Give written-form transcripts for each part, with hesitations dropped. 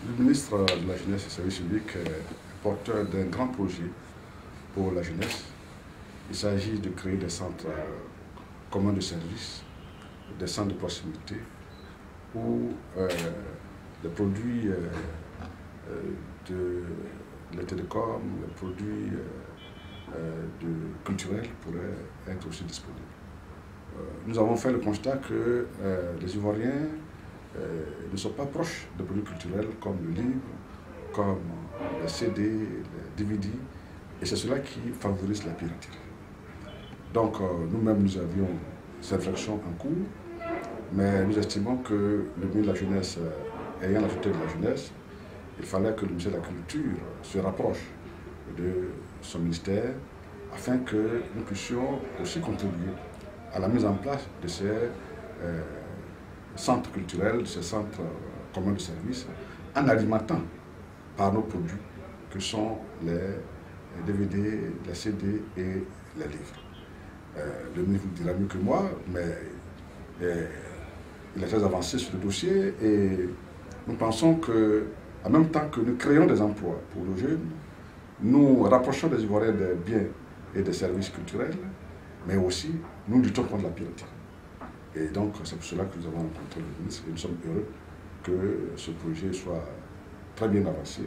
Le ministre de la Jeunesse et des Services civiques est porteur d'un grand projet pour la jeunesse. Il s'agit de créer des centres communs de services, des centres de proximité, où les produits de la télécom, les produits culturels pourraient être aussi disponibles. Nous avons fait le constat que les Ivoiriens ne sont pas proches de produits culturels comme le livre, comme les CD, les DVD, et c'est cela qui favorise la piraterie. Donc nous-mêmes, nous avions cette réflexion en cours, mais nous estimons que le ministre de la Jeunesse, ayant la tutelle de la jeunesse, il fallait que le ministère de la Culture se rapproche de son ministère afin que nous puissions aussi contribuer à la mise en place de ces centres culturels, de ces centres communs de services, en alimentant par nos produits que sont les DVD, les CD et les livres. Le ministre vous dira mieux que moi, mais il est très avancé sur le dossier et nous pensons que, en même temps que nous créons des emplois pour nos jeunes, nous rapprochons les Ivoiriens des biens et des services culturels, mais aussi nous luttons contre la piraterie. Et donc c'est pour cela que nous avons rencontré le ministre et nous sommes heureux que ce projet soit très bien avancé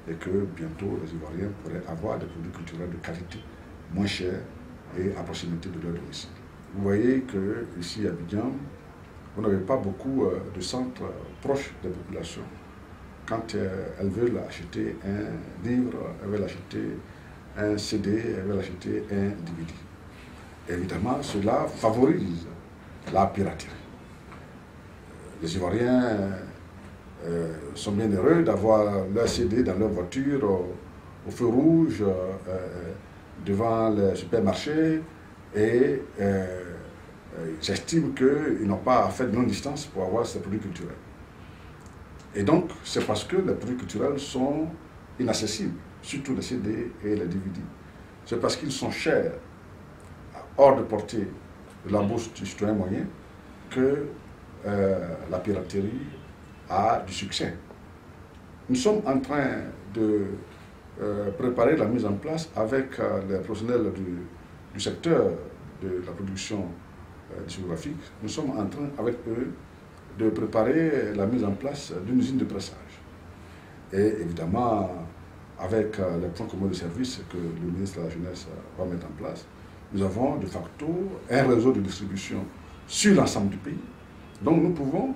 et que bientôt les Ivoiriens pourraient avoir des produits culturels de qualité, moins chers et à proximité de leur domicile. Vous voyez qu'ici à Abidjan, vous n'avez pas beaucoup de centres proches des populations. Quand elles veulent acheter un livre, elles veulent acheter un CD, elles veulent acheter un DVD. Évidemment, cela favorise la piraterie. Les Ivoiriens sont bien heureux d'avoir leur CD dans leur voiture au feu rouge, devant le supermarché, et j'estime qu'ils n'ont pas fait de longue distance pour avoir ces produits culturels. Et donc, c'est parce que les produits culturels sont inaccessibles, surtout les CD et les DVD. C'est parce qu'ils sont chers, hors de portée de la bourse du citoyen moyen, que la piraterie a du succès. Nous sommes en train de préparer la mise en place avec les professionnels du secteur de la production discographique. Nous sommes en train avec eux de préparer la mise en place d'une usine de pressage. Et évidemment, avec les points communs de service que le ministre de la Jeunesse va mettre en place, nous avons de facto un réseau de distribution sur l'ensemble du pays. Donc nous pouvons,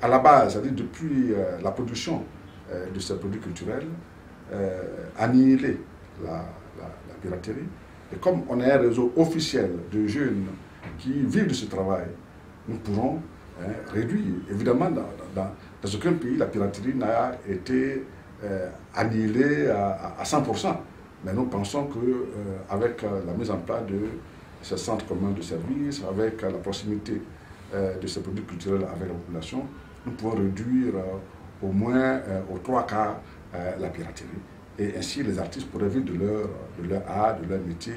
à la base, c'est-à-dire depuis la production de ces produits culturels, annihiler la piraterie. Et comme on a un réseau officiel de jeunes qui vivent de ce travail, nous pourrons réduire. Évidemment, dans aucun pays, la piraterie n'a été annihilée à 100%. Mais nous pensons qu'avec la mise en place de ces centres communs de services, avec la proximité de ces produits culturels avec la population, nous pouvons réduire au moins aux 3 quarts la piraterie. Et ainsi, les artistes pourraient vivre de leur art, de leur métier.